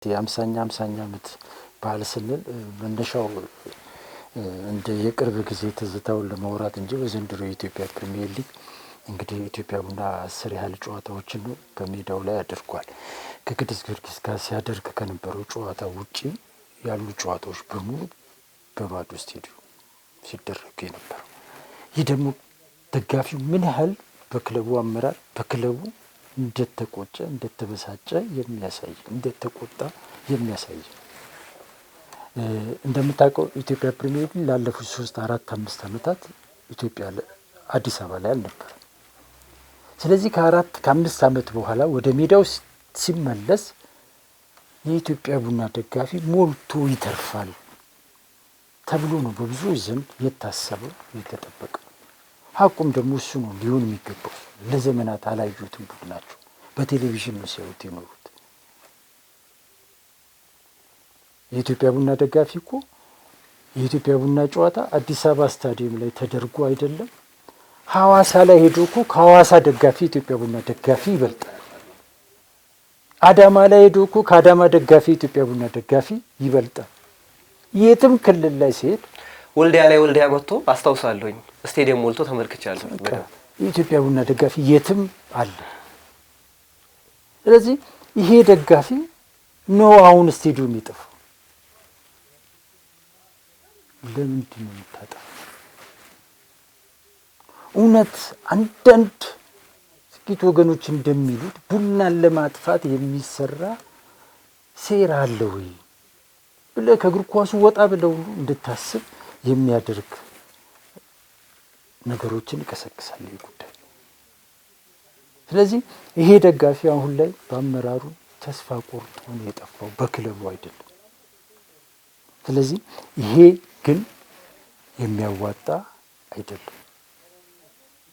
የ50ኛ ዓመት በዓል ስንል መነሻው እንደ የቅርብ ጊዜ ትዝታውን ለማውራት እንጂ በዘንድሮ የኢትዮጵያ ፕሪሚየር ሊግ እንግዲህ ኢትዮጵያ ቡና 10 ያህል ጨዋታዎችን በሜዳው ላይ አድርጓል። ከቅዱስ ጊዮርጊስ ጋር ሲያደርግ ከነበረው ጨዋታ ውጪ ያሉ ጨዋታዎች በሙሉ በባዶ ስቴዲየም ሲደረጉ የነበረው። ይህ ደግሞ ደጋፊው ምን ያህል በክለቡ አመራር በክለቡ እንደተቆጨ እንደተበሳጨ የሚያሳይ እንደተቆጣ የሚያሳይ። እንደምታውቀው ኢትዮጵያ ፕሪሚየር ሊግ ላለፉት 3 4 5 ዓመታት ኢትዮጵያ አዲስ አበባ ላይ አልነበረም። ስለዚህ ከ4 5 ዓመት በኋላ ወደ ሜዳው ሲመለስ የኢትዮጵያ ቡና ደጋፊ ሞልቶ ይተርፋል ተብሎ ነው በብዙዎች ዘንድ የታሰበው የተጠበቀው። ሀቁም ደግሞ እሱ ነው ሊሆን የሚገባው። ለዘመናት አላዩትም ቡድናቸው በቴሌቪዥን ነው ሲያዩት የኖሩት። የኢትዮጵያ ቡና ደጋፊ እኮ የኢትዮጵያ ቡና ጨዋታ አዲስ አበባ ስታዲየም ላይ ተደርጎ አይደለም ሐዋሳ ላይ ሄዶ እኮ ከሐዋሳ ደጋፊ የኢትዮጵያ ቡና ደጋፊ ይበልጣል። አዳማ ላይ ሄዶ እኮ ከአዳማ ደጋፊ የኢትዮጵያ ቡና ደጋፊ ይበልጣል። የትም ክልል ላይ ሲሄድ ወልዲያ ወጥቶ አስታውሳለሁኝ ስቴዲየም ሞልቶ ተመልክቻለሁ። የኢትዮጵያ ቡና ደጋፊ የትም አለ። ስለዚህ ይሄ ደጋፊ ነው አሁን ስቴዲየም ይጥፋ። ለምንድን ነው የምታጠፋው? እውነት አንዳንድ ጥቂት ወገኖች እንደሚሉት ቡናን ለማጥፋት የሚሰራ ሴራ አለ ወይ ብለህ ከእግር ኳሱ ወጣ ብለው እንድታስብ የሚያደርግ ነገሮችን ይቀሰቅሳል ይህ ጉዳይ። ስለዚህ ይሄ ደጋፊ አሁን ላይ በአመራሩ ተስፋ ቆርጦ ነው የጠፋው፣ በክለቡ አይደለም። ስለዚህ ይሄ ግን የሚያዋጣ አይደለም።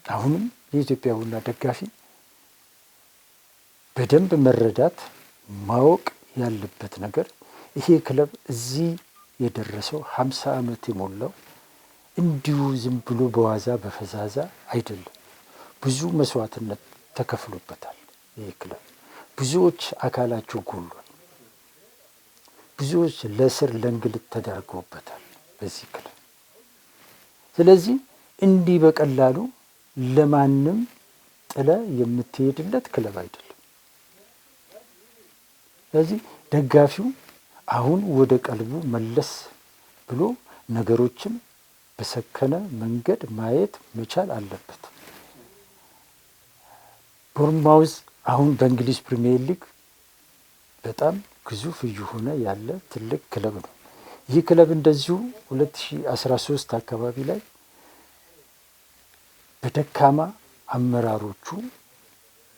አሁንም የኢትዮጵያ ቡና ደጋፊ በደንብ መረዳት ማወቅ ያለበት ነገር ይሄ ክለብ እዚህ የደረሰው 50 ዓመት የሞላው እንዲሁ ዝም ብሎ በዋዛ በፈዛዛ አይደለም። ብዙ መስዋዕትነት ተከፍሎበታል። ይሄ ክለብ ብዙዎች አካላቸው ጎሏል። ብዙዎች ለእስር ለእንግልት ተዳርገውበታል በዚህ ክለብ። ስለዚህ እንዲህ በቀላሉ ለማንም ጥለ የምትሄድለት ክለብ አይደለም። ስለዚህ ደጋፊው አሁን ወደ ቀልቡ መለስ ብሎ ነገሮችን በሰከነ መንገድ ማየት መቻል አለበት። ቦርንማውዝ አሁን በእንግሊዝ ፕሪሚየር ሊግ በጣም ግዙፍ እየሆነ ያለ ትልቅ ክለብ ነው። ይህ ክለብ እንደዚሁ 2013 አካባቢ ላይ በደካማ አመራሮቹ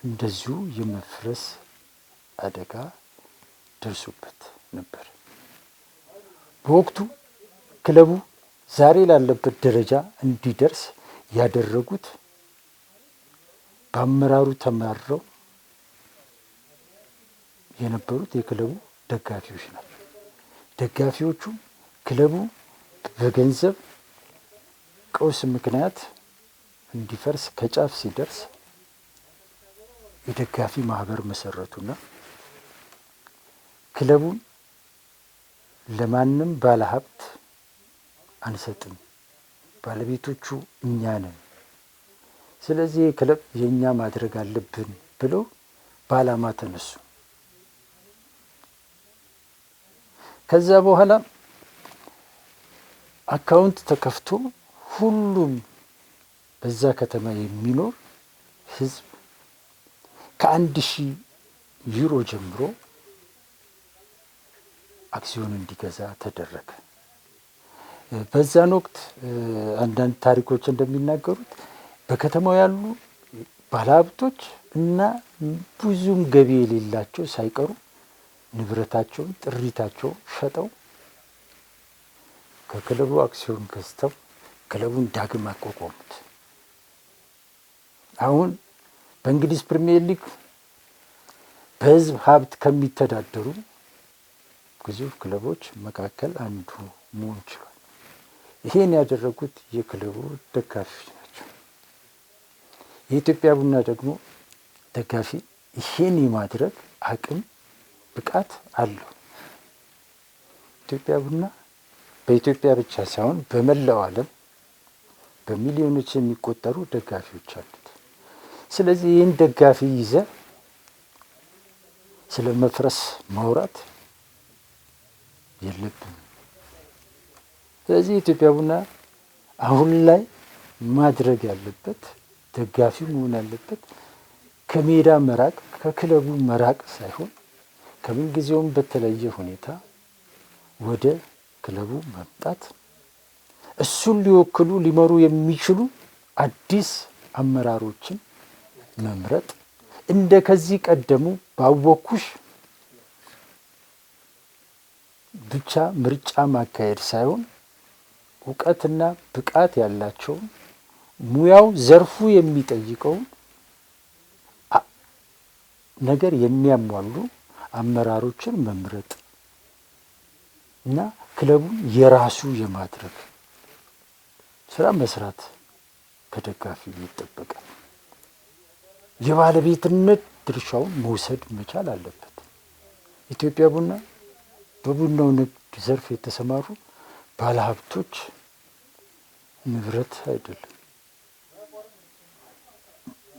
እንደዚሁ የመፍረስ አደጋ ደርሶበት ነበር። በወቅቱ ክለቡ ዛሬ ላለበት ደረጃ እንዲደርስ ያደረጉት በአመራሩ ተማረው የነበሩት የክለቡ ደጋፊዎች ናቸው። ደጋፊዎቹ ክለቡ በገንዘብ ቀውስ ምክንያት እንዲፈርስ ከጫፍ ሲደርስ የደጋፊ ማህበር መሰረቱና ክለቡን ለማንም ባለሀብት አንሰጥም፣ ባለቤቶቹ እኛ ነን፣ ስለዚህ ክለብ የኛ ማድረግ አለብን ብለው በዓላማ ተነሱ። ከዛ በኋላ አካውንት ተከፍቶ ሁሉም በዛ ከተማ የሚኖር ህዝብ ከ1000 ዩሮ ጀምሮ አክሲዮን እንዲገዛ ተደረገ። በዛን ወቅት አንዳንድ ታሪኮች እንደሚናገሩት በከተማው ያሉ ባለሀብቶች እና ብዙም ገቢ የሌላቸው ሳይቀሩ ንብረታቸውን ጥሪታቸውን ሸጠው ከክለቡ አክሲዮን ገዝተው ክለቡን ዳግም አቋቋሙት። አሁን በእንግሊዝ ፕሪሚየር ሊግ በህዝብ ሀብት ከሚተዳደሩ ግዙፍ ክለቦች መካከል አንዱ መሆን ችሏል። ይሄን ያደረጉት የክለቡ ደጋፊዎች ናቸው። የኢትዮጵያ ቡና ደግሞ ደጋፊ ይሄን የማድረግ አቅም ብቃት አለው። ኢትዮጵያ ቡና በኢትዮጵያ ብቻ ሳይሆን በመላው ዓለም በሚሊዮኖች የሚቆጠሩ ደጋፊዎች አሉት። ስለዚህ ይህን ደጋፊ ይዘ ስለ መፍረስ ማውራት የለብንም። ስለዚህ ኢትዮጵያ ቡና አሁን ላይ ማድረግ ያለበት ደጋፊው መሆን ያለበት ከሜዳ መራቅ ከክለቡ መራቅ ሳይሆን ከምን ጊዜውም በተለየ ሁኔታ ወደ ክለቡ መምጣት እሱን ሊወክሉ ሊመሩ የሚችሉ አዲስ አመራሮችን መምረጥ እንደ ከዚህ ቀደሙ ባወኩሽ ብቻ ምርጫ ማካሄድ ሳይሆን እውቀትና ብቃት ያላቸውን ሙያው ዘርፉ የሚጠይቀውን ነገር የሚያሟሉ አመራሮችን መምረጥ እና ክለቡን የራሱ የማድረግ ስራ መስራት ከደጋፊው ይጠበቃል። የባለቤትነት ድርሻውን መውሰድ መቻል አለበት። ኢትዮጵያ ቡና በቡናው ንግድ ዘርፍ የተሰማሩ ባለሀብቶች ንብረት አይደለም።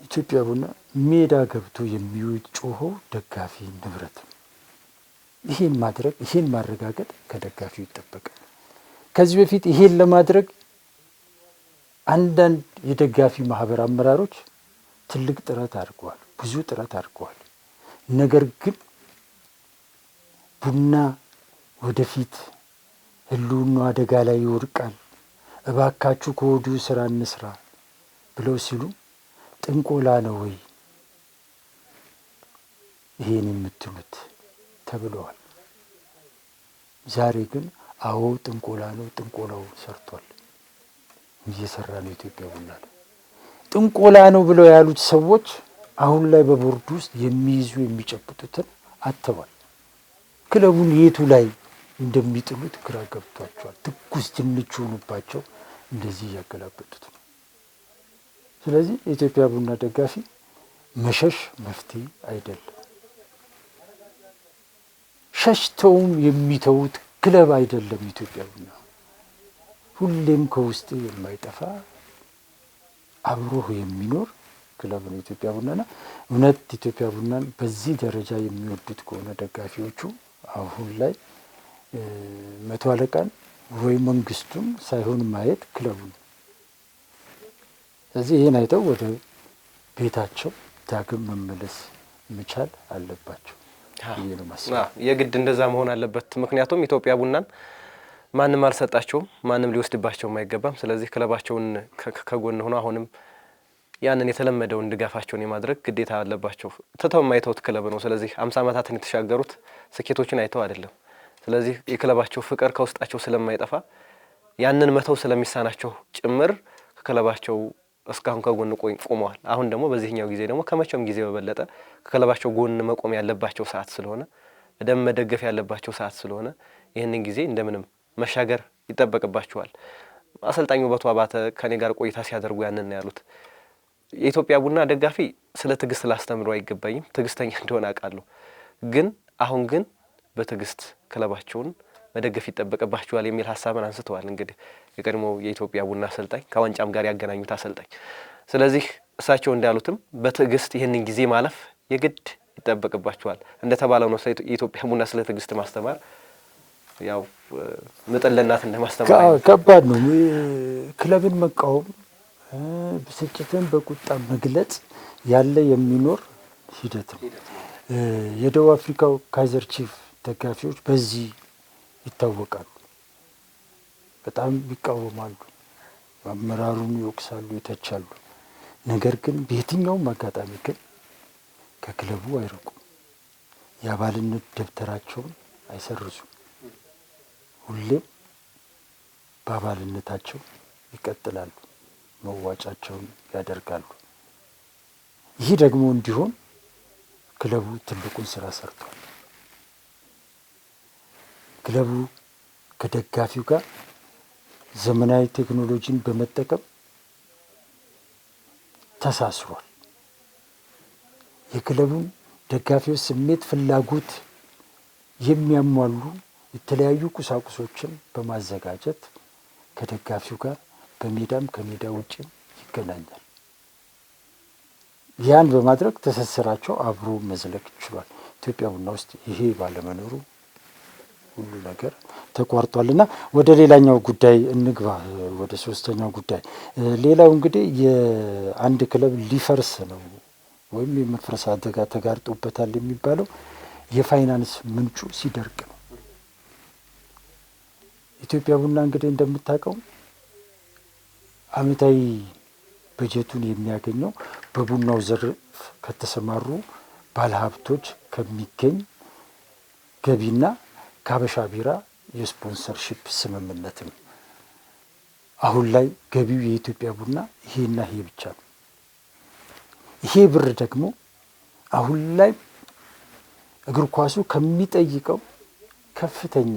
ኢትዮጵያ ቡና ሜዳ ገብቶ የሚጮኸው ደጋፊ ንብረት ነው። ይሄን ማረጋገጥ ከደጋፊው ይጠበቃል። ከዚህ በፊት ይሄን ለማድረግ አንዳንድ የደጋፊ ማህበር አመራሮች ትልቅ ጥረት አድርገዋል፣ ብዙ ጥረት አድርገዋል። ነገር ግን ቡና ወደፊት ህልውናው አደጋ ላይ ይወድቃል፣ እባካችሁ ከወዲሁ ስራ እንስራ ብለው ሲሉ ጥንቆላ ነው ወይ ይሄን የምትሉት ተብለዋል። ዛሬ ግን አዎ ጥንቆላ ነው፣ ጥንቆላው ሰርቷል፣ እየሰራ ነው ኢትዮጵያ ቡና። ጥንቆላ ነው ብለው ያሉት ሰዎች አሁን ላይ በቦርድ ውስጥ የሚይዙ የሚጨብጡትን አጥተዋል። ክለቡን የቱ ላይ እንደሚጥሉት ግራ ገብቷቸዋል። ትኩስ ድንች ሆኑባቸው እንደዚህ እያገላበጡት ነው። ስለዚህ የኢትዮጵያ ቡና ደጋፊ መሸሽ መፍትሄ አይደለም። ሸሽተውም የሚተዉት ክለብ አይደለም። ኢትዮጵያ ቡና ሁሌም ከውስጥ የማይጠፋ አብሮህ የሚኖር ክለብ ነው ኢትዮጵያ ቡናና እውነት ኢትዮጵያ ቡናን በዚህ ደረጃ የሚወዱት ከሆነ ደጋፊዎቹ አሁን ላይ መቶ አለቃን ወይ መንግስቱን ሳይሆን ማየት ክለቡን። ስለዚህ ይህን አይተው ወደ ቤታቸው ዳግም መመለስ መቻል አለባቸው። የግድ እንደዛ መሆን አለበት። ምክንያቱም ኢትዮጵያ ቡናን ማንም አልሰጣቸውም፣ ማንም ሊወስድባቸውም አይገባም። ስለዚህ ክለባቸውን ከጎን ሆኖ አሁንም ያንን የተለመደውን ድጋፋቸውን የማድረግ ግዴታ አለባቸው። ትተው የማይተውት ክለብ ነው። ስለዚህ 50 ዓመታትን የተሻገሩት ስኬቶችን አይተው አይደለም። ስለዚህ የክለባቸው ፍቅር ከውስጣቸው ስለማይጠፋ ያንን መተው ስለሚሳናቸው ጭምር ከክለባቸው እስካሁን ከጎን ቆመዋል። አሁን ደግሞ በዚህኛው ጊዜ ደግሞ ከመቼም ጊዜ በበለጠ ከክለባቸው ጎን መቆም ያለባቸው ሰዓት ስለሆነ በደንብ መደገፍ ያለባቸው ሰዓት ስለሆነ ይህንን ጊዜ እንደምንም መሻገር ይጠበቅባቸዋል። አሰልጣኙ ውበቱ አባተ ከኔ ጋር ቆይታ ሲያደርጉ ያንን ያሉት የኢትዮጵያ ቡና ደጋፊ ስለ ትዕግስት ላስተምረው አይገባኝም፣ ትዕግስተኛ እንደሆነ አውቃለሁ። ግን አሁን ግን በትዕግስት ክለባቸውን መደገፍ ይጠበቅባቸዋል የሚል ሀሳብን አንስተዋል። እንግዲህ የቀድሞው የኢትዮጵያ ቡና አሰልጣኝ ከዋንጫም ጋር ያገናኙት አሰልጣኝ። ስለዚህ እሳቸው እንዳሉትም በትዕግስት ይህንን ጊዜ ማለፍ የግድ ይጠበቅባቸዋል። እንደተባለው ነው የኢትዮጵያ ቡና ስለ ትዕግስት ማስተማር ያው ምጥን ለእናት እንደማስተማር ከባድ ነው። ክለብን መቃወም፣ ብስጭትን በቁጣ መግለጽ ያለ የሚኖር ሂደት ነው። የደቡብ አፍሪካው ካይዘር ቺፍ ደጋፊዎች በዚህ ይታወቃሉ። በጣም ይቃወማሉ፣ አመራሩን ይወቅሳሉ፣ ይተቻሉ። ነገር ግን በየትኛውም አጋጣሚ ግን ከክለቡ አይርቁም። የአባልነት ደብተራቸውን አይሰርዙም። ሁሌም በአባልነታቸው ይቀጥላሉ፣ መዋጫቸውን ያደርጋሉ። ይህ ደግሞ እንዲሆን ክለቡ ትልቁን ስራ ሰርቷል። ክለቡ ከደጋፊው ጋር ዘመናዊ ቴክኖሎጂን በመጠቀም ተሳስሯል። የክለቡን ደጋፊዎች ስሜት፣ ፍላጎት የሚያሟሉ የተለያዩ ቁሳቁሶችን በማዘጋጀት ከደጋፊው ጋር በሜዳም ከሜዳ ውጭም ይገናኛል። ያን በማድረግ ትስስራቸው አብሮ መዝለቅ ችሏል። ኢትዮጵያ ቡና ውስጥ ይሄ ባለመኖሩ ሁሉ ነገር ተቋርጧልና ወደ ሌላኛው ጉዳይ እንግባ፣ ወደ ሶስተኛው ጉዳይ። ሌላው እንግዲህ የአንድ ክለብ ሊፈርስ ነው ወይም የመፍረስ አደጋ ተጋርጦበታል የሚባለው የፋይናንስ ምንጩ ሲደርቅ ነው። ኢትዮጵያ ቡና እንግዲህ እንደምታውቀው ዓመታዊ በጀቱን የሚያገኘው በቡናው ዘርፍ ከተሰማሩ ባለሀብቶች ከሚገኝ ገቢና ከሀበሻ ቢራ የስፖንሰርሺፕ ስምምነት ነው። አሁን ላይ ገቢው የኢትዮጵያ ቡና ይሄና ይሄ ብቻ ነው። ይሄ ብር ደግሞ አሁን ላይ እግር ኳሱ ከሚጠይቀው ከፍተኛ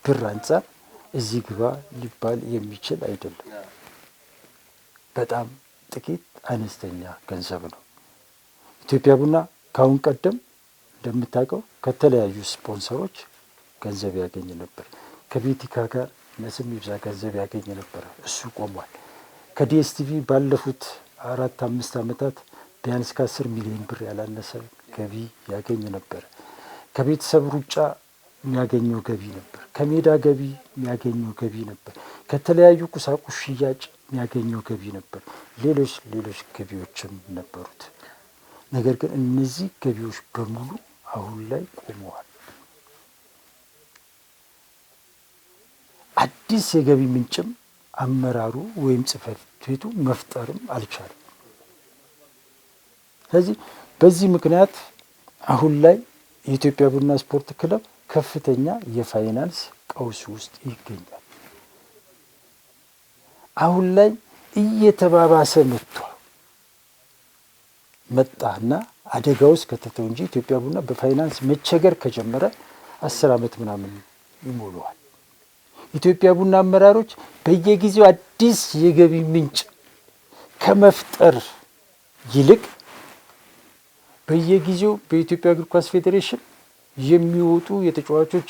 ብር አንጻር እዚህ ግባ ሊባል የሚችል አይደለም። በጣም ጥቂት አነስተኛ ገንዘብ ነው። ኢትዮጵያ ቡና ካሁን ቀደም እንደምታውቀው ከተለያዩ ስፖንሰሮች ገንዘብ ያገኝ ነበር። ከቤቲካ ጋር ነስም ይብዛ ገንዘብ ያገኝ ነበር። እሱ ቆሟል። ከዲኤስቲቪ ባለፉት 4-5 ዓመታት ቢያንስ ከ10 ሚሊዮን ብር ያላነሰ ገቢ ያገኝ ነበር። ከቤተሰብ ሩጫ የሚያገኘው ገቢ ነበር። ከሜዳ ገቢ የሚያገኘው ገቢ ነበር። ከተለያዩ ቁሳቁስ ሽያጭ የሚያገኘው ገቢ ነበር። ሌሎች ገቢዎችም ነበሩት። ነገር ግን እነዚህ ገቢዎች በሙሉ አሁን ላይ ቆመዋል። አዲስ የገቢ ምንጭም አመራሩ ወይም ጽሕፈት ቤቱ መፍጠርም አልቻለም። ስለዚህ በዚህ ምክንያት አሁን ላይ የኢትዮጵያ ቡና ስፖርት ክለብ ከፍተኛ የፋይናንስ ቀውስ ውስጥ ይገኛል። አሁን ላይ እየተባባሰ መጣና አደጋ ውስጥ ከተተው እንጂ ኢትዮጵያ ቡና በፋይናንስ መቸገር ከጀመረ 10 ዓመት ምናምን ይሞላዋል። ኢትዮጵያ ቡና አመራሮች በየጊዜው አዲስ የገቢ ምንጭ ከመፍጠር ይልቅ በየጊዜው በኢትዮጵያ እግር ኳስ ፌዴሬሽን የሚወጡ የተጫዋቾች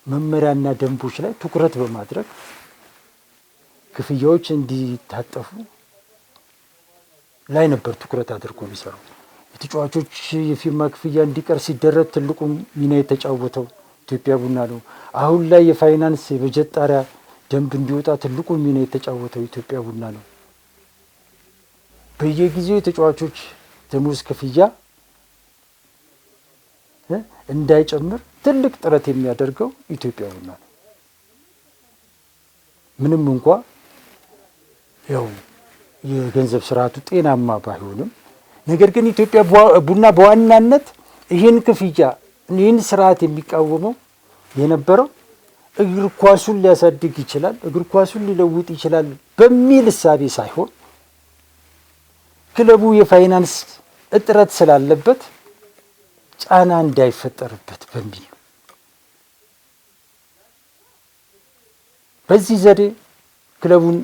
መመሪያና ደንቦች ላይ ትኩረት በማድረግ ክፍያዎች እንዲታጠፉ ላይ ነበር ትኩረት አድርጎ ቢሰሩ። የተጫዋቾች የፊርማ ክፍያ እንዲቀር ሲደረግ ትልቁ ሚና የተጫወተው ኢትዮጵያ ቡና ነው። አሁን ላይ የፋይናንስ የበጀት ጣሪያ ደንብ እንዲወጣ ትልቁ ሚና የተጫወተው ኢትዮጵያ ቡና ነው። በየጊዜው የተጫዋቾች ደሞዝ ክፍያ እንዳይጨምር ትልቅ ጥረት የሚያደርገው ኢትዮጵያ ቡና ነው። ምንም እንኳ ያው የገንዘብ ስርዓቱ ጤናማ ባይሆንም፣ ነገር ግን ኢትዮጵያ ቡና በዋናነት ይህን ክፍያ ይህን ስርዓት የሚቃወመው የነበረው እግር ኳሱን ሊያሳድግ ይችላል፣ እግር ኳሱን ሊለውጥ ይችላል በሚል እሳቤ ሳይሆን ክለቡ የፋይናንስ እጥረት ስላለበት ጫና እንዳይፈጠርበት በሚል ነው። በዚህ ዘዴ ክለቡን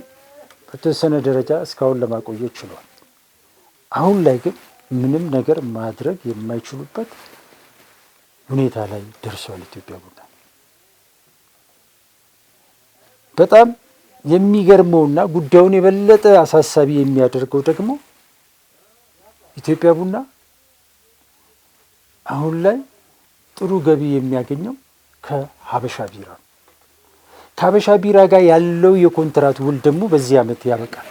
በተወሰነ ደረጃ እስካሁን ለማቆየት ችሏል። አሁን ላይ ግን ምንም ነገር ማድረግ የማይችሉበት ሁኔታ ላይ ደርሷል ኢትዮጵያ ቡና። በጣም የሚገርመውና ጉዳዩን የበለጠ አሳሳቢ የሚያደርገው ደግሞ ኢትዮጵያ ቡና አሁን ላይ ጥሩ ገቢ የሚያገኘው ከሀበሻ ቢራ ነው። ከሀበሻ ቢራ ጋር ያለው የኮንትራት ውል ደግሞ በዚህ ዓመት ያበቃል።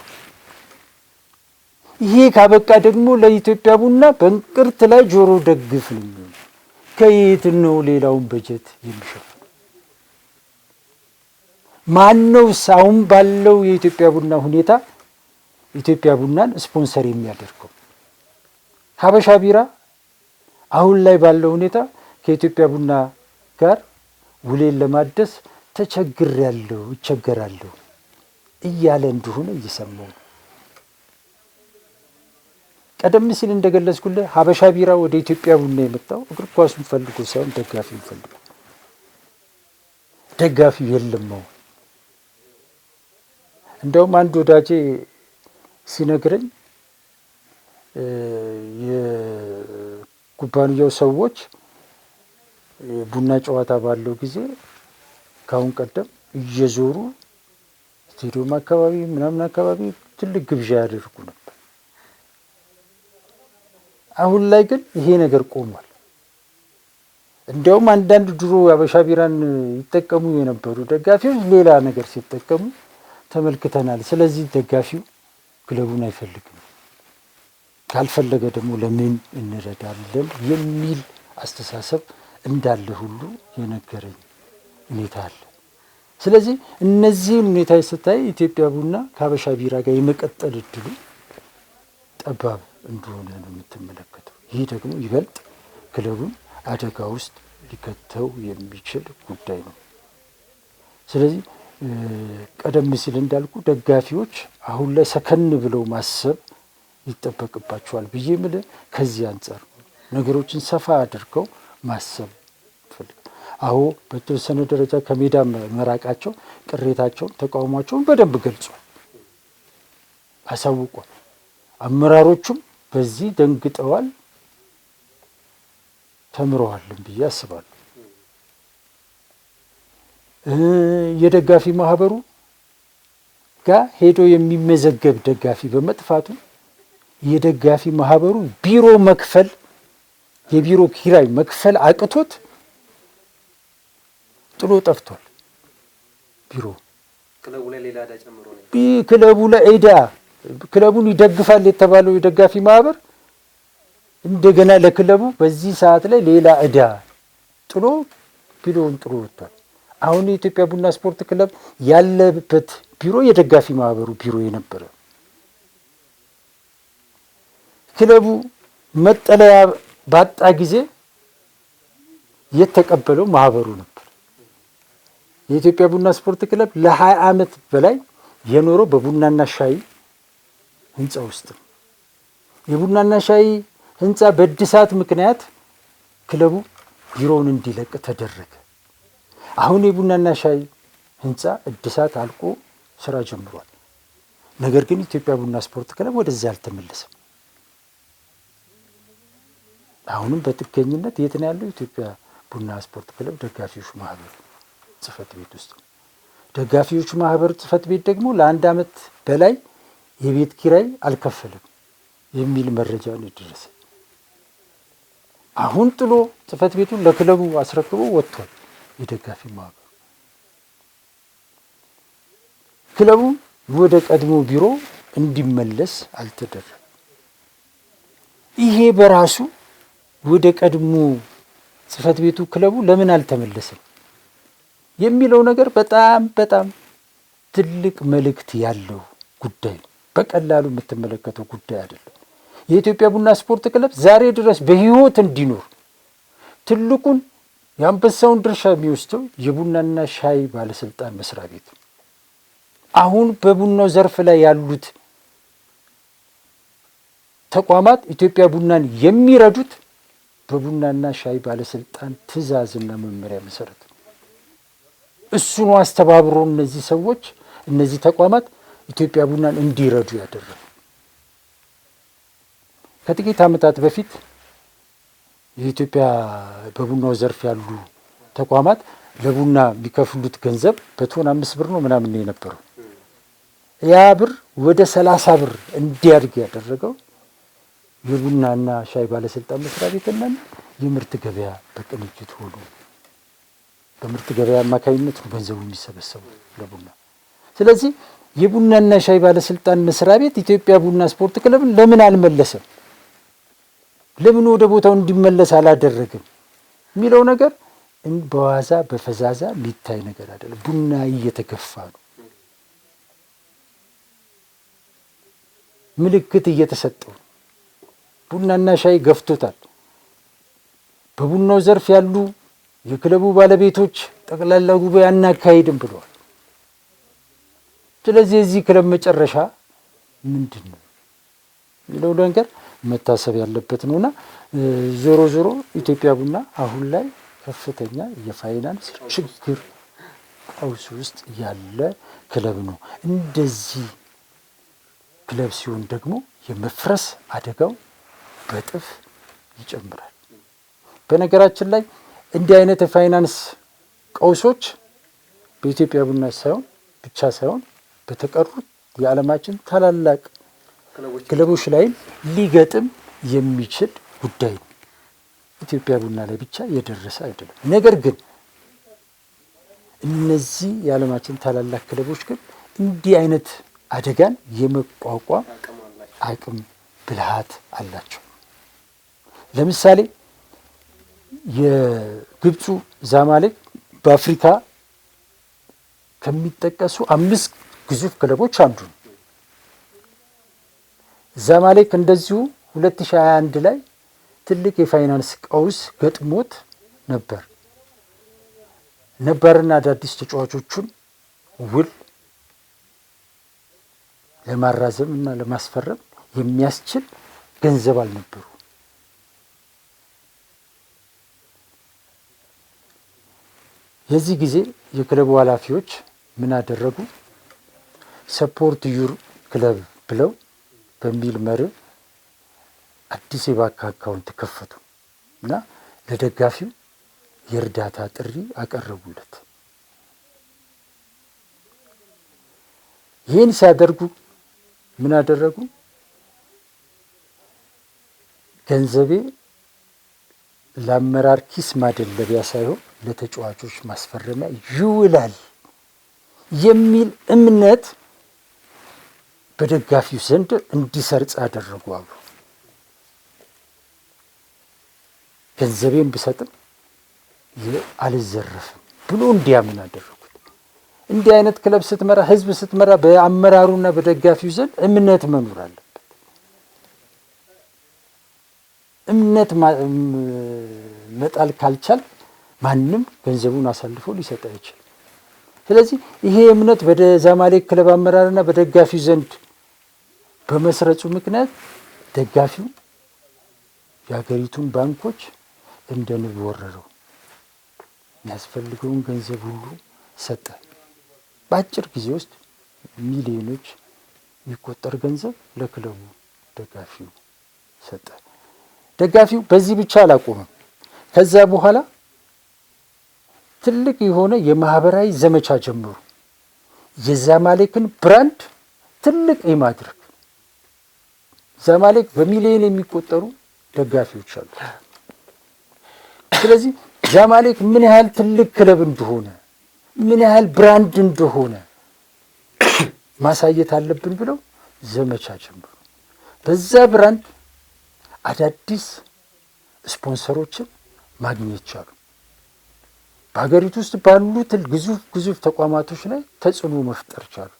ይሄ ካበቃ ደግሞ ለኢትዮጵያ ቡና በእንቅርት ላይ ጆሮ ደግፍ ነው። ከየት ነው ሌላውን በጀት የሚሸፍነው? ማነው አሁን ባለው የኢትዮጵያ ቡና ሁኔታ ኢትዮጵያ ቡናን ስፖንሰር የሚያደርገው? ሀበሻ ቢራ አሁን ላይ ባለው ሁኔታ ከኢትዮጵያ ቡና ጋር ውሌን ለማደስ እቸገራለሁ እያለ እንደሆነ እየሰማሁ ነው። ቀደም ሲል እንደገለጽኩልህ ሀበሻ ቢራ ወደ ኢትዮጵያ ቡና የመጣው እግር ኳሱን ፈልጎ ሳይሆን ደጋፊውን ፈልጎ፣ ደጋፊው የለም ነው። እንደውም አንድ ወዳጄ ሲነግረኝ የኩባንያው ሰዎች ቡና ጨዋታ ባለው ጊዜ ካሁን ቀደም እየዞሩ ስቴዲየም አካባቢ ምናምን አካባቢ ትልቅ ግብዣ ያደርጉ ነበር። አሁን ላይ ግን ይሄ ነገር ቆሟል። እንዲያውም አንዳንድ ድሮ አበሻ ቢራን ይጠቀሙ የነበሩ ደጋፊዎች ሌላ ነገር ሲጠቀሙ ተመልክተናል። ስለዚህ ደጋፊው ክለቡን አይፈልግም፣ ካልፈለገ ደግሞ ለምን እንረዳለን የሚል አስተሳሰብ እንዳለ ሁሉ የነገረኝ ሁኔታ አለ። ስለዚህ እነዚህን ሁኔታ ስታይ ኢትዮጵያ ቡና ከአበሻ ቢራ ጋር የመቀጠል እድሉ ጠባብ እንደሆነ ነው የምትመለከተው። ይህ ደግሞ ይበልጥ ክለቡን አደጋ ውስጥ ሊከተው የሚችል ጉዳይ ነው። ስለዚህ ቀደም ሲል እንዳልኩ ደጋፊዎች አሁን ላይ ሰከን ብለው ማሰብ ይጠበቅባቸዋል ብዬ የምልህ ከዚህ አንጻር ነገሮችን ሰፋ አድርገው ማሰብ ፈልግ። አዎ በተወሰነ ደረጃ ከሜዳ መራቃቸው ቅሬታቸውን፣ ተቃውሟቸውን በደንብ ገልጿል፣ አሳውቋል። አመራሮቹም በዚህ ደንግጠዋል፣ ተምረዋልም ብዬ አስባለሁ። የደጋፊ ማህበሩ ጋር ሄዶ የሚመዘገብ ደጋፊ በመጥፋቱ የደጋፊ ማህበሩ ቢሮ መክፈል የቢሮ ኪራይ መክፈል አቅቶት ጥሎ ጠፍቷል። ቢሮ ክለቡ ላይ ሌላ ዕዳ ጨምሮ ነው። ክለቡ ላይ ዕዳ ክለቡን ይደግፋል የተባለው የደጋፊ ማህበር እንደገና ለክለቡ በዚህ ሰዓት ላይ ሌላ ዕዳ ጥሎ ቢሮውን ጥሎ ወጥቷል። አሁን የኢትዮጵያ ቡና ስፖርት ክለብ ያለበት ቢሮ የደጋፊ ማህበሩ ቢሮ የነበረ ክለቡ መጠለያ ባጣ ጊዜ የተቀበለው ማህበሩ ነበር። የኢትዮጵያ ቡና ስፖርት ክለብ ለ20 ዓመት በላይ የኖረው በቡናና ሻይ ህንፃ ውስጥ ነው። የቡናና ሻይ ህንፃ በእድሳት ምክንያት ክለቡ ቢሮውን እንዲለቅ ተደረገ። አሁን የቡናና ሻይ ህንፃ እድሳት አልቆ ስራ ጀምሯል። ነገር ግን ኢትዮጵያ ቡና ስፖርት ክለብ ወደዚያ አልተመለሰም። አሁንም በጥገኝነት የት ነው ያለው? ኢትዮጵያ ቡና ስፖርት ክለብ ደጋፊዎች ማህበር ጽህፈት ቤት ውስጥ ነው። ደጋፊዎች ማህበር ጽህፈት ቤት ደግሞ ለ1 ዓመት በላይ የቤት ኪራይ አልከፈለም የሚል መረጃ ነው የደረሰ። አሁን ጥሎ ጽህፈት ቤቱን ለክለቡ አስረክቦ ወጥቷል። የደጋፊ ማህበር ክለቡ ወደ ቀድሞ ቢሮ እንዲመለስ አልተደረገም። ይሄ በራሱ ወደ ቀድሞ ጽህፈት ቤቱ ክለቡ ለምን አልተመለሰም የሚለው ነገር በጣም በጣም ትልቅ መልእክት ያለው ጉዳይ ነው። በቀላሉ የምትመለከተው ጉዳይ አይደለም። የኢትዮጵያ ቡና ስፖርት ክለብ ዛሬ ድረስ በህይወት እንዲኖር ትልቁን የአንበሳውን ድርሻ የሚወስደው የቡናና ሻይ ባለስልጣን መስሪያ ቤት። አሁን በቡናው ዘርፍ ላይ ያሉት ተቋማት ኢትዮጵያ ቡናን የሚረዱት በቡናና ሻይ ባለስልጣን ትዕዛዝና መመሪያ መሰረት ነው። እሱኑ አስተባብሮ እነዚህ ሰዎች እነዚህ ተቋማት ኢትዮጵያ ቡናን እንዲረዱ ያደረጉ። ከጥቂት ዓመታት በፊት የኢትዮጵያ በቡናው ዘርፍ ያሉ ተቋማት ለቡና የሚከፍሉት ገንዘብ በቶን 5 ብር ነው ምናምን ነው የነበረው። ያ ብር ወደ 30 ብር እንዲያድግ ያደረገው የቡናና ሻይ ባለስልጣን መስሪያ ቤትና የምርት ገበያ በቅንጅት ሆኖ በምርት ገበያ አማካኝነት ነው ገንዘቡ የሚሰበሰበው ለቡና። ስለዚህ የቡናና ሻይ ባለስልጣን መስሪያ ቤት ኢትዮጵያ ቡና ስፖርት ክለብን ለምን አልመለሰም? ለምን ወደ ቦታው እንዲመለስ አላደረግም የሚለው ነገር በዋዛ በፈዛዛ ሊታይ ነገር አይደለም። ቡና እየተገፋ ነው። ምልክት እየተሰጠው ቡናና ሻይ ገፍቶታል። በቡናው ዘርፍ ያሉ የክለቡ ባለቤቶች ጠቅላላ ጉባኤ አናካሂድም ብለዋል። ስለዚህ የዚህ ክለብ መጨረሻ ምንድን ነው የሚለው ነገር መታሰብ ያለበት ነውና ዞሮ ዞሮ ኢትዮጵያ ቡና አሁን ላይ ከፍተኛ የፋይናንስ ችግር ቀውስ ውስጥ ያለ ክለብ ነው። እንደዚህ ክለብ ሲሆን ደግሞ የመፍረስ አደጋው በጥፍ ይጨምራል። በነገራችን ላይ እንዲህ አይነት የፋይናንስ ቀውሶች በኢትዮጵያ ቡና ብቻ ሳይሆን በተቀሩት የዓለማችን ታላላቅ ክለቦች ላይ ሊገጥም የሚችል ጉዳይ ነው። ኢትዮጵያ ቡና ላይ ብቻ የደረሰ አይደለም። ነገር ግን እነዚህ የዓለማችን ታላላቅ ክለቦች ግን እንዲህ አይነት አደጋን የመቋቋም አቅም ብልሃት አላቸው። ለምሳሌ የግብፁ ዛማሌክ በአፍሪካ ከሚጠቀሱ 5 ግዙፍ ክለቦች አንዱ ነው። ዛማሌክ እንደዚሁ 2021 ላይ ትልቅ የፋይናንስ ቀውስ ገጥሞት ነበር። ነባርና አዳዲስ ተጫዋቾቹን ውል ለማራዘም እና ለማስፈረም የሚያስችል ገንዘብ አልነበሩ። የዚህ ጊዜ የክለቡ ኃላፊዎች ምን አደረጉ? ሰፖርት ዩር ክለብ ብለው በሚል መርህ አዲስ የባንክ አካውንት ከፈቱ እና ለደጋፊው የእርዳታ ጥሪ አቀረቡለት። ይህን ሲያደርጉ ምን አደረጉ? ገንዘቤ ለአመራር ኪስ ማደለቢያ ሳይሆን ለተጫዋቾች ማስፈረሚያ ይውላል የሚል እምነት በደጋፊው ዘንድ እንዲሰርጽ አደረጉ። አሉ ገንዘቤን ብሰጥም አልዘረፍም ብሎ እንዲያምን አደረጉት። እንዲህ አይነት ክለብ ስትመራ፣ ህዝብ ስትመራ በአመራሩና በደጋፊው ዘንድ እምነት መኖር አለበት። እምነት መጣል ካልቻል ማንም ገንዘቡን አሳልፎ ሊሰጥ አይችልም። ስለዚህ ይሄ እምነት በዛማሌክ ክለብ አመራርና በደጋፊው ዘንድ በመስረጹ ምክንያት ደጋፊው የሀገሪቱን ባንኮች እንደ ንብ ወረረው። የሚያስፈልገውን ገንዘብ ሁሉ ሰጠ። በአጭር ጊዜ ውስጥ ሚሊዮኖች የሚቆጠር ገንዘብ ለክለቡ ደጋፊው ሰጠ። ደጋፊው በዚህ ብቻ አላቆመም። ከዛ በኋላ ትልቅ የሆነ የማህበራዊ ዘመቻ ጀመሩ። የዛማሌክን ብራንድ ትልቅ የማድረግ ዛማሌክ በሚሊዮን የሚቆጠሩ ደጋፊዎች አሉ። ስለዚህ ዛማሌክ ምን ያህል ትልቅ ክለብ እንደሆነ፣ ምን ያህል ብራንድ እንደሆነ ማሳየት አለብን ብለው ዘመቻ ጀመሩ። በዛ ብራንድ አዳዲስ ስፖንሰሮችን ማግኘት ቻሉ። በሀገሪቱ ውስጥ ባሉት ግዙፍ ተቋማቶች ላይ ተጽዕኖ መፍጠር ቻሉ።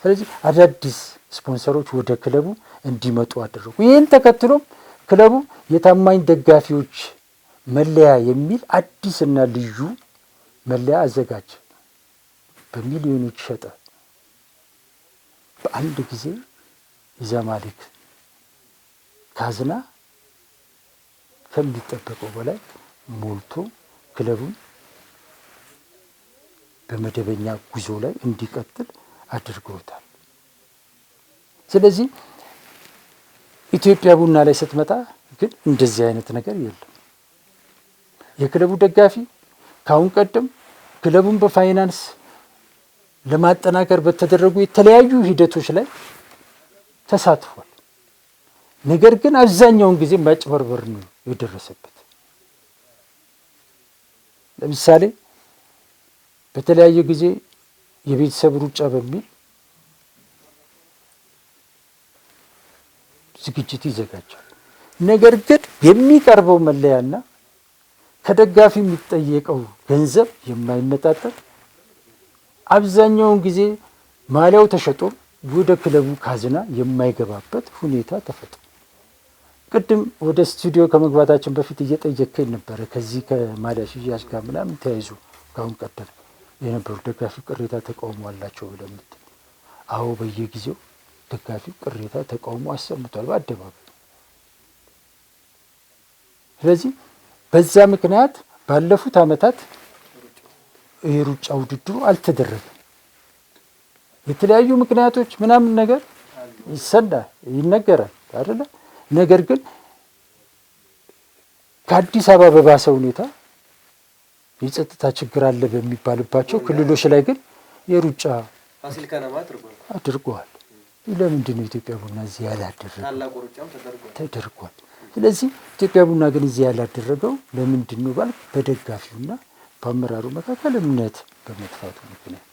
ስለዚህ አዳዲስ ስፖንሰሮች ወደ ክለቡ እንዲመጡ አደረጉ። ይህን ተከትሎም ክለቡ የታማኝ ደጋፊዎች መለያ የሚል አዲስና ልዩ መለያ አዘጋጀ። በሚሊዮኖች ሸጠ። በአንድ ጊዜ የዛማሌክ ካዝና ከሚጠበቀው በላይ ሞልቶ ክለቡን በመደበኛ ጉዞ ላይ እንዲቀጥል አድርገውታል። ስለዚህ ኢትዮጵያ ቡና ላይ ስትመጣ ግን እንደዚህ አይነት ነገር የለም። የክለቡ ደጋፊ ከአሁን ቀደም ክለቡን በፋይናንስ ለማጠናከር በተደረጉ የተለያዩ ሂደቶች ላይ ተሳትፏል። ነገር ግን አብዛኛውን ጊዜ ማጭበርበር ነው የደረሰበት። ለምሳሌ በተለያየ ጊዜ የቤተሰብ ሩጫ በሚል ዝግጅት ይዘጋጃል። ነገር ግን የሚቀርበው መለያና ከደጋፊ የሚጠየቀው ገንዘብ የማይመጣጠን፣ አብዛኛውን ጊዜ ማሊያው ተሸጦ ወደ ክለቡ ካዝና የማይገባበት ሁኔታ ተፈጥሮ ቅድም ወደ ስቱዲዮ ከመግባታችን በፊት እየጠየከኝ ነበረ። ከዚህ ከማሊያ ሽያጭ ጋር ምናምን ተያይዞ ካሁን ቀደም የነበሩ ደጋፊ ቅሬታ ተቃውሞ አላቸው ብለህ የምትል? አዎ፣ በየጊዜው ደጋፊ ቅሬታ ተቃውሞ አሰምቷል በአደባባይ። ስለዚህ በዛ ምክንያት ባለፉት ዓመታት የሩጫ ውድድሩ አልተደረገም። የተለያዩ ምክንያቶች ምናምን ነገር ይነገራል አይደለ? ነገር ግን ከአዲስ አበባ በባሰ ሁኔታ የጸጥታ ችግር አለ በሚባልባቸው ክልሎች ላይ ግን የሩጫ ፋሲል ከነማ አድርገዋል። ለምንድን ነው ኢትዮጵያ ቡና እዚህ ያላደረገው? ተደርጓል። ስለዚህ ኢትዮጵያ ቡና ግን እዚህ ያላደረገው ለምንድን ነው ባል በደጋፊውና በአመራሩ መካከል እምነት በመጥፋቱ ምክንያት።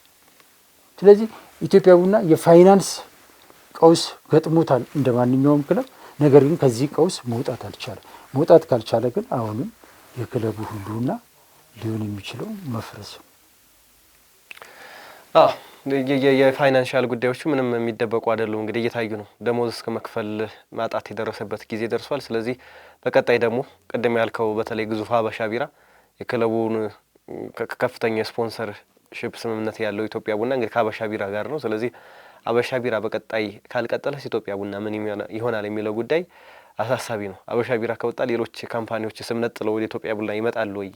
ስለዚህ ኢትዮጵያ ቡና የፋይናንስ ቀውስ ገጥሞታል እንደ ማንኛውም ክለብ። ነገር ግን ከዚህ ቀውስ መውጣት አልቻለም። መውጣት ካልቻለ ግን አሁንም የክለቡ ሁሉና ሊሆን የሚችለው መፍረስ ነው። የፋይናንሻል ጉዳዮቹ ምንም የሚደበቁ አይደሉም። እንግዲህ እየታዩ ነው። ደሞዝ እስከ መክፈል ማጣት የደረሰበት ጊዜ ደርሷል። ስለዚህ በቀጣይ ደግሞ ቅድም ያልከው በተለይ ግዙፍ ሀበሻ ቢራ የክለቡን ከፍተኛ የስፖንሰርሺፕ ስምምነት ያለው ኢትዮጵያ ቡና እንግዲህ ከሀበሻ ቢራ ጋር ነው። ስለዚህ ሀበሻ ቢራ በቀጣይ ካልቀጠለስ ኢትዮጵያ ቡና ምን ይሆናል የሚለው ጉዳይ አሳሳቢ ነው። ሀበሻ ቢራ ከወጣ ሌሎች ካምፓኒዎች ስም ነጥለው ወደ ኢትዮጵያ ቡና ይመጣሉ ወይ?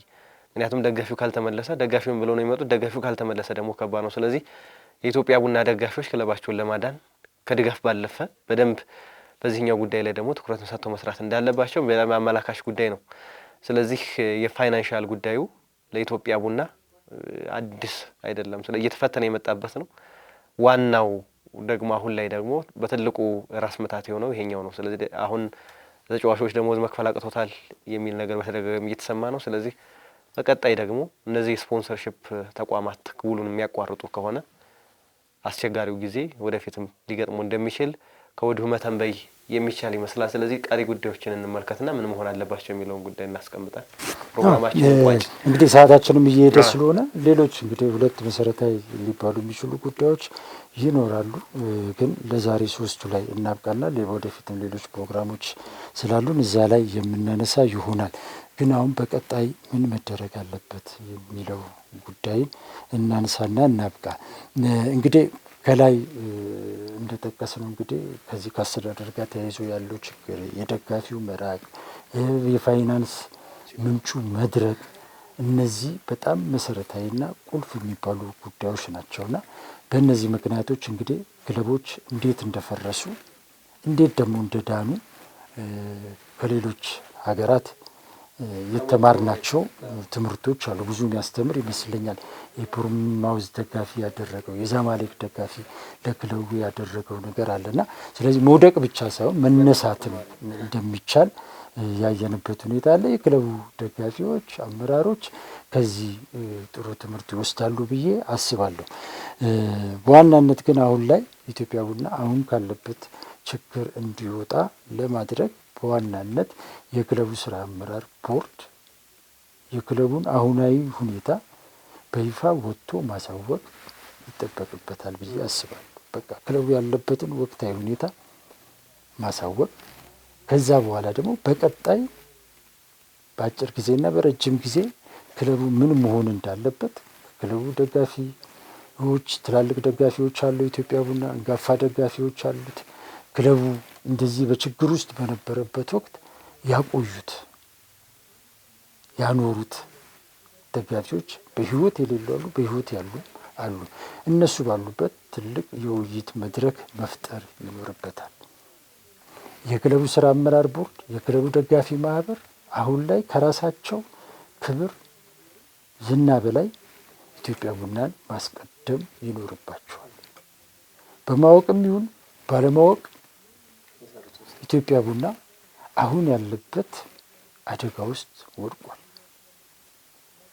ምክንያቱም ደጋፊው ካልተመለሰ ደጋፊውን ብለው ነው የሚመጡት። ደጋፊው ካልተመለሰ ደግሞ ከባድ ነው። ስለዚህ የኢትዮጵያ ቡና ደጋፊዎች ክለባቸውን ለማዳን ከድጋፍ ባለፈ በደንብ በዚህኛው ጉዳይ ላይ ደግሞ ትኩረት ሰጥተው መስራት እንዳለባቸው በጣም አመላካሽ ጉዳይ ነው። ስለዚህ የፋይናንሻል ጉዳዩ ለኢትዮጵያ ቡና አዲስ አይደለም። ስለዚህ እየተፈተነ የመጣበት ነው። ዋናው ደግሞ አሁን ላይ ደግሞ በትልቁ ራስ ምታት የሆነው ይሄኛው ነው። ስለዚህ አሁን ተጫዋቾች ደሞዝ መክፈል አቅቶታል የሚል ነገር በተደጋጋሚ እየተሰማ ነው። ስለዚህ በቀጣይ ደግሞ እነዚህ ስፖንሰርሺፕ ተቋማት ውሉን የሚያቋርጡ ከሆነ አስቸጋሪው ጊዜ ወደፊትም ሊገጥሙ እንደሚችል ከወዲሁ መተንበይ የሚቻል ይመስላል። ስለዚህ ቀሪ ጉዳዮችን እንመልከትና ምን መሆን አለባቸው የሚለውን ጉዳይ እናስቀምጣል። ፕሮግራማችን እንግዲህ ሰዓታችንም እየሄደ ስለሆነ ሌሎች እንግዲህ ሁለት መሰረታዊ ሊባሉ የሚችሉ ጉዳዮች ይኖራሉ። ግን ለዛሬ ሶስቱ ላይ እናብቃና ወደፊትም ሌሎች ፕሮግራሞች ስላሉን እዛ ላይ የምናነሳ ይሆናል። ግን አሁን በቀጣይ ምን መደረግ አለበት የሚለው ጉዳይ እናንሳና እናብቃ። እንግዲህ ከላይ እንደጠቀስነው እንግዲህ ከዚህ ከአስተዳደር ጋር ተያይዞ ያለው ችግር፣ የደጋፊው መራቅ፣ የፋይናንስ ምንጩ መድረቅ፣ እነዚህ በጣም መሰረታዊና ቁልፍ የሚባሉ ጉዳዮች ናቸውና በእነዚህ ምክንያቶች እንግዲህ ክለቦች እንዴት እንደፈረሱ እንዴት ደግሞ እንደዳኑ ከሌሎች ሀገራት የተማርናቸው ትምህርቶች አሉ። ብዙ የሚያስተምር ይመስለኛል። የቦርንማውዝ ደጋፊ ያደረገው የዛማሌክ ደጋፊ ለክለቡ ያደረገው ነገር አለና ስለዚህ መውደቅ ብቻ ሳይሆን መነሳትም እንደሚቻል ያየንበት ሁኔታ አለ። የክለቡ ደጋፊዎች፣ አመራሮች ከዚህ ጥሩ ትምህርት ይወስዳሉ ብዬ አስባለሁ። በዋናነት ግን አሁን ላይ ኢትዮጵያ ቡና አሁን ካለበት ችግር እንዲወጣ ለማድረግ በዋናነት የክለቡ ስራ አመራር ቦርድ የክለቡን አሁናዊ ሁኔታ በይፋ ወጥቶ ማሳወቅ ይጠበቅበታል ብዬ አስባለሁ። በቃ ክለቡ ያለበትን ወቅታዊ ሁኔታ ማሳወቅ፣ ከዛ በኋላ ደግሞ በቀጣይ በአጭር ጊዜና በረጅም ጊዜ ክለቡ ምን መሆን እንዳለበት ክለቡ ደጋፊዎች፣ ትላልቅ ደጋፊዎች አሉ። ኢትዮጵያ ቡና አንጋፋ ደጋፊዎች አሉት። ክለቡ እንደዚህ በችግር ውስጥ በነበረበት ወቅት ያቆዩት ያኖሩት ደጋፊዎች በህይወት የሌሉ አሉ፣ በህይወት ያሉ አሉ። እነሱ ባሉበት ትልቅ የውይይት መድረክ መፍጠር ይኖርበታል። የክለቡ ስራ አመራር ቦርድ፣ የክለቡ ደጋፊ ማህበር አሁን ላይ ከራሳቸው ክብር ዝና በላይ ኢትዮጵያ ቡናን ማስቀደም ይኖርባቸዋል። በማወቅም ይሁን ባለማወቅ ኢትዮጵያ ቡና አሁን ያለበት አደጋ ውስጥ ወድቋል።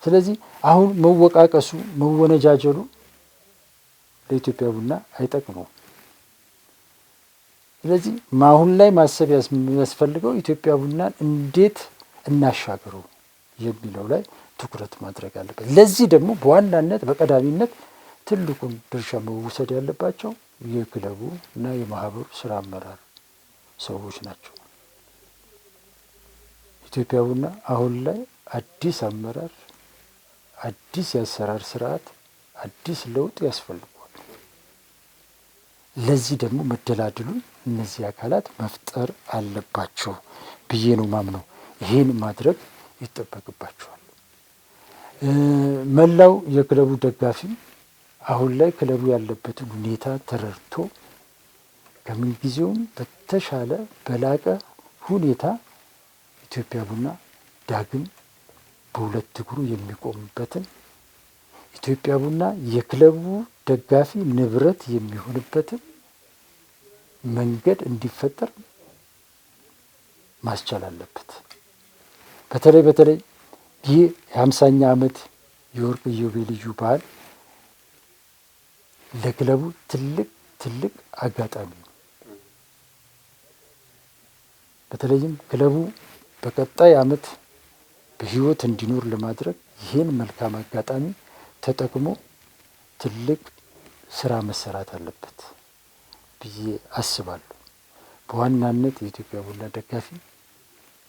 ስለዚህ አሁን መወቃቀሱ፣ መወነጃጀሉ ለኢትዮጵያ ቡና አይጠቅመውም። ስለዚህ አሁን ላይ ማሰብ የሚያስፈልገው ኢትዮጵያ ቡናን እንዴት እናሻግረው የሚለው ላይ ትኩረት ማድረግ አለበት። ለዚህ ደግሞ በዋናነት በቀዳሚነት ትልቁን ድርሻ መውሰድ ያለባቸው የክለቡ እና የማህበሩ ስራ አመራር ሰዎች ናቸው። ኢትዮጵያ ቡና አሁን ላይ አዲስ አመራር፣ አዲስ የአሰራር ስርዓት፣ አዲስ ለውጥ ያስፈልገዋል። ለዚህ ደግሞ መደላድሉን እነዚህ አካላት መፍጠር አለባቸው ብዬ ነው ማምነው። ይሄን ማድረግ ይጠበቅባቸዋል። መላው የክለቡ ደጋፊ አሁን ላይ ክለቡ ያለበትን ሁኔታ ተረድቶ ከምንጊዜውም በተሻለ በላቀ ሁኔታ ኢትዮጵያ ቡና ዳግም በሁለት እግሩ የሚቆምበትን ኢትዮጵያ ቡና የክለቡ ደጋፊ ንብረት የሚሆንበትን መንገድ እንዲፈጠር ማስቻል አለበት። በተለይ ይህ የ50ኛ ዓመት የወርቅ ኢዮቤልዩ በዓል ለክለቡ ትልቅ አጋጣሚ ነው። በተለይም ክለቡ በቀጣይ ዓመት በህይወት እንዲኖር ለማድረግ ይህን መልካም አጋጣሚ ተጠቅሞ ትልቅ ስራ መሰራት አለበት ብዬ አስባለሁ። በዋናነት የኢትዮጵያ ቡና ደጋፊ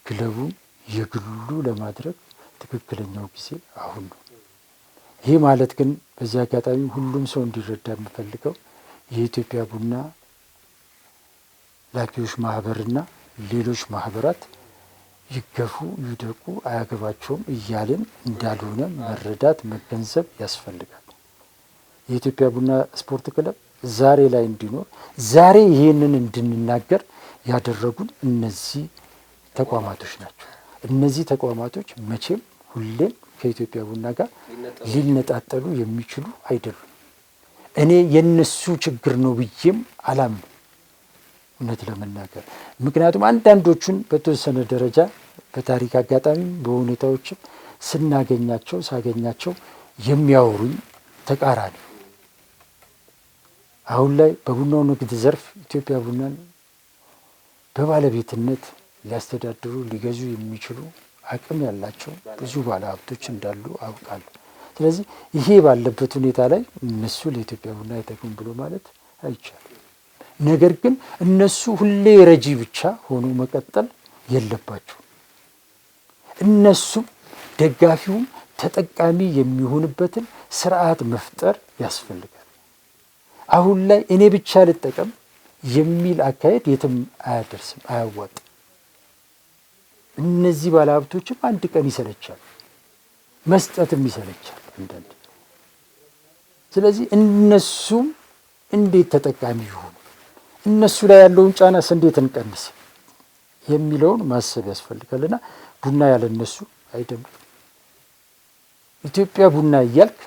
ክለቡን የግሉ ለማድረግ ትክክለኛው ጊዜ አሁን ነው። ይህ ማለት ግን በዚህ አጋጣሚ ሁሉም ሰው እንዲረዳ የምፈልገው የኢትዮጵያ ቡና ላኪዎች ማህበርና ሌሎች ማህበራት ይገፉ ይደቁ አያገባቸውም እያልን እንዳልሆነ መረዳት መገንዘብ ያስፈልጋል። የኢትዮጵያ ቡና ስፖርት ክለብ ዛሬ ላይ እንዲኖር ዛሬ ይህንን እንድንናገር ያደረጉን እነዚህ ተቋማቶች ናቸው። እነዚህ ተቋማቶች መቼም ሁሌም ከኢትዮጵያ ቡና ጋር ሊነጣጠሉ የሚችሉ አይደሉም። እኔ የነሱ ችግር ነው ብዬም አላምንም እውነት ለመናገር። ምክንያቱም አንዳንዶቹን በተወሰነ ደረጃ በታሪክ አጋጣሚ በሁኔታዎችም ሳገኛቸው የሚያወሩኝ ተቃራኒ። አሁን ላይ በቡናው ንግድ ዘርፍ ኢትዮጵያ ቡናን በባለቤትነት ሊያስተዳድሩ ሊገዙ የሚችሉ አቅም ያላቸው ብዙ ባለሀብቶች እንዳሉ አውቃለሁ። ስለዚህ ይሄ ባለበት ሁኔታ ላይ እነሱ ለኢትዮጵያ ቡና አይጠቅሙም ብሎ ማለት አይቻልም። ነገር ግን እነሱ ሁሌ ረጂ ብቻ ሆኖ መቀጠል የለባቸው። እነሱም ደጋፊውም ተጠቃሚ የሚሆንበትን ስርዓት መፍጠር ያስፈልጋል። አሁን ላይ እኔ ብቻ ልጠቀም የሚል አካሄድ የትም አያደርስም፣ አያዋጥም። እነዚህ ባለሀብቶችም አንድ ቀን ይሰለቻል፣ መስጠትም ይሰለቻል አንዳንድ። ስለዚህ እነሱም እንዴት ተጠቃሚ ይሆኑ፣ እነሱ ላይ ያለውን ጫናስ እንዴት እንቀንስ የሚለውን ማሰብ ያስፈልጋልና ቡና ያለ እነሱ አይደምቅም። ኢትዮጵያ ቡና እያልክ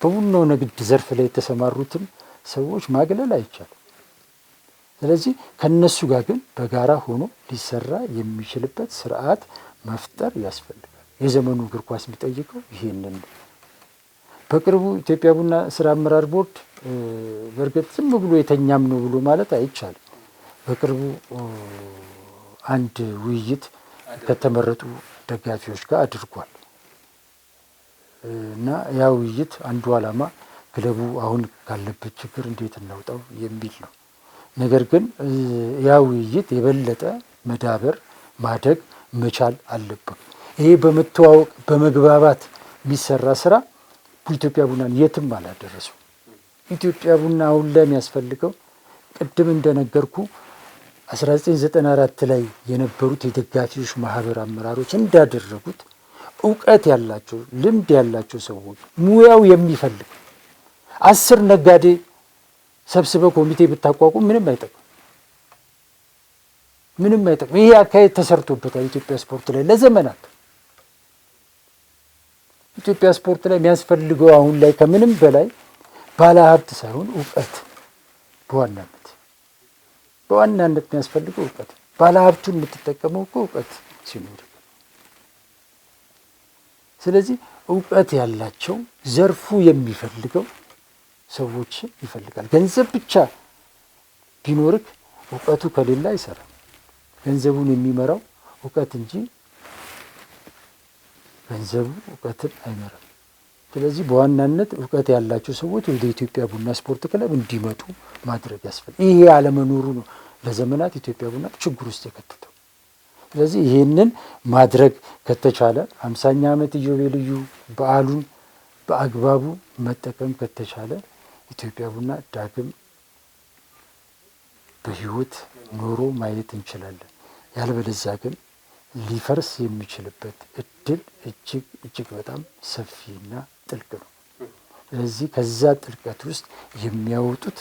በቡናው ንግድ ዘርፍ ላይ የተሰማሩትን ሰዎች ማግለል አይቻልም። ስለዚህ ከነሱ ጋር ግን በጋራ ሆኖ ሊሰራ የሚችልበት ስርዓት መፍጠር ያስፈልጋል። የዘመኑ እግር ኳስ የሚጠይቀው ይሄንን ነው። በቅርቡ ኢትዮጵያ ቡና ስራ አመራር ቦርድ በእርግጥ ዝም ብሎ የተኛም ነው ብሎ ማለት አይቻልም። በቅርቡ አንድ ውይይት ከተመረጡ ደጋፊዎች ጋር አድርጓል እና ያ ውይይት አንዱ ዓላማ ክለቡ አሁን ካለበት ችግር እንዴት እናውጣው የሚል ነው። ነገር ግን ያ ውይይት የበለጠ መዳበር ማደግ መቻል አለበት። ይሄ በመተዋወቅ በመግባባት የሚሰራ ስራ ኢትዮጵያ ቡናን የትም አላደረሰው። ኢትዮጵያ ቡና አሁን ላይ የሚያስፈልገው ቅድም እንደነገርኩ 1994 ላይ የነበሩት የደጋፊዎች ማህበር አመራሮች እንዳደረጉት እውቀት ያላቸው ልምድ ያላቸው ሰዎች ሙያው የሚፈልግ 10 ነጋዴ ሰብስበው ኮሚቴ ብታቋቁም ምንም አይጠቅም። ይሄ አካሄድ ተሰርቶበታል ኢትዮጵያ ስፖርት ላይ ለዘመናት። ኢትዮጵያ ስፖርት ላይ የሚያስፈልገው አሁን ላይ ከምንም በላይ ባለሀብት ሳይሆን እውቀት፣ በዋናነት የሚያስፈልገው እውቀት። ባለሀብቱን የምትጠቀመው እኮ እውቀት ሲኖር። ስለዚህ እውቀት ያላቸው ዘርፉ የሚፈልገው ሰዎች ይፈልጋል። ገንዘብ ብቻ ቢኖርክ እውቀቱ ከሌለ አይሰራም። ገንዘቡን የሚመራው እውቀት እንጂ ገንዘቡ እውቀትን አይመራም። ስለዚህ በዋናነት እውቀት ያላቸው ሰዎች ወደ ኢትዮጵያ ቡና ስፖርት ክለብ እንዲመጡ ማድረግ ያስፈልጋል። ይሄ አለመኖሩ ነው ለዘመናት ኢትዮጵያ ቡና ችግር ውስጥ የከተተው። ስለዚህ ይሄንን ማድረግ ከተቻለ 50ኛ ዓመት ኢዮቤልዩ በዓሉን በአግባቡ መጠቀም ከተቻለ ኢትዮጵያ ቡና ዳግም በህይወት ኖሮ ማየት እንችላለን። ያልበለዚያ ግን ሊፈርስ የሚችልበት እድል እጅግ በጣም ሰፊና ጥልቅ ነው። ስለዚህ ከዛ ጥልቀት ውስጥ የሚያወጡት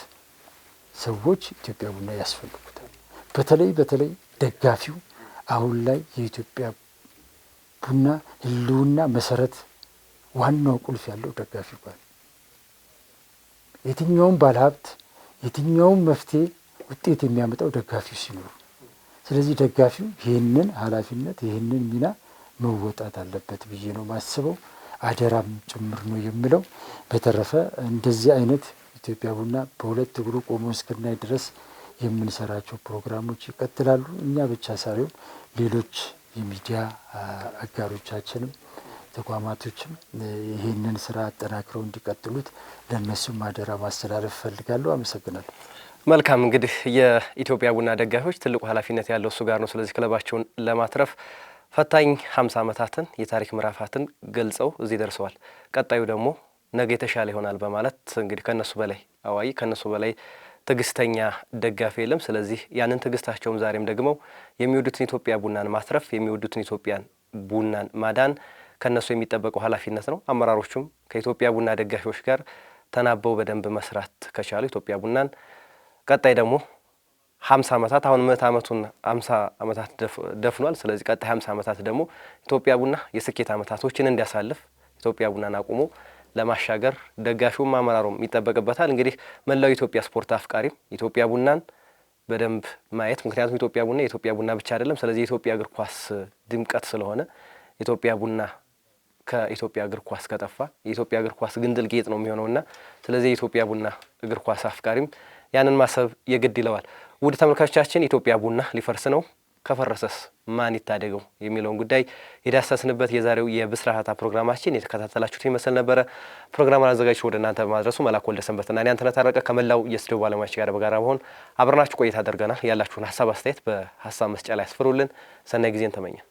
ሰዎች ኢትዮጵያ ቡና ያስፈልጉታል። በተለይ ደጋፊው አሁን ላይ የኢትዮጵያ ቡና ህልውና መሰረት ዋናው ቁልፍ ያለው ደጋፊ ጋር የትኛውም ባለሀብት የትኛውም መፍትሄ ውጤት የሚያመጣው ደጋፊው ሲኖር፣ ስለዚህ ደጋፊው ይህንን ኃላፊነት ይህንን ሚና መወጣት አለበት ብዬ ነው ማስበው። አደራም ጭምር ነው የምለው። በተረፈ እንደዚህ አይነት ኢትዮጵያ ቡና በሁለት እግሩ ቆሞ እስክናይ ድረስ የምንሰራቸው ፕሮግራሞች ይቀጥላሉ። እኛ ብቻ ሳይሆን ሌሎች የሚዲያ አጋሮቻችንም ተቋማቶችም ይህንን ስራ አጠናክረው እንዲቀጥሉት ለነሱም አደራ ማስተላለፍ እፈልጋለሁ። አመሰግናለሁ። መልካም እንግዲህ የኢትዮጵያ ቡና ደጋፊዎች ትልቁ ኃላፊነት ያለው እሱ ጋር ነው። ስለዚህ ክለባቸውን ለማትረፍ ፈታኝ 50 ዓመታትን የታሪክ ምዕራፋትን ገልጸው እዚህ ደርሰዋል። ቀጣዩ ደግሞ ነገ የተሻለ ይሆናል በማለት እንግዲህ ከነሱ በላይ አዋይ ከነሱ በላይ ትዕግስተኛ ደጋፊ የለም። ስለዚህ ያንን ትዕግስታቸውም ዛሬም ደግመው የሚወዱትን ኢትዮጵያ ቡናን ማትረፍ የሚወዱትን ኢትዮጵያን ቡናን ማዳን ከነሱ የሚጠበቀው ኃላፊነት ነው። አመራሮቹም ከኢትዮጵያ ቡና ደጋፊዎች ጋር ተናበው በደንብ መስራት ከቻሉ ኢትዮጵያ ቡናን ቀጣይ ደግሞ 50 ዓመታት አሁን 100 ዓመቱን 50 ዓመታት ደፍኗል። ስለዚህ ቀጣይ 50 ዓመታት ደግሞ ኢትዮጵያ ቡና የስኬት ዓመታቶችን እንዲያሳልፍ ኢትዮጵያ ቡናን አቁሞ ለማሻገር ደጋፊውም አመራሩም ይጠበቅበታል። እንግዲህ መላው ኢትዮጵያ ስፖርት አፍቃሪም ኢትዮጵያ ቡናን በደንብ ማየት፣ ምክንያቱም ኢትዮጵያ ቡና የኢትዮጵያ ቡና ብቻ አይደለም። ስለዚህ የኢትዮጵያ እግር ኳስ ድምቀት ስለሆነ ኢትዮጵያ ቡና ከኢትዮጵያ እግር ኳስ ከጠፋ የኢትዮጵያ እግር ኳስ ግንድል ጌጥ ነው የሚሆነውና ስለዚህ የኢትዮጵያ ቡና እግር ኳስ አፍቃሪም ያንን ማሰብ የግድ ይለዋል። ውድ ተመልካቾቻችን ኢትዮጵያ ቡና ሊፈርስ ነው፣ ከፈረሰስ ማን ይታደገው የሚለውን ጉዳይ የዳሰስንበት የዛሬው የብስራታ ፕሮግራማችን የተከታተላችሁት ይመስል ነበረ። ፕሮግራሙን አዘጋጅቶ ወደ እናንተ በማድረሱ መላኩ ወልደሰንበትና እኔ አንተነህ ታረቀ ከመላው የስቱዲዮ ባለሙያዎች ጋር በጋራ መሆን አብረናችሁ ቆይታ አድርገናል። ያላችሁን ሀሳብ አስተያየት በሀሳብ መስጫ ላይ አስፍሩልን። ሰናይ ጊዜን ተመኘን።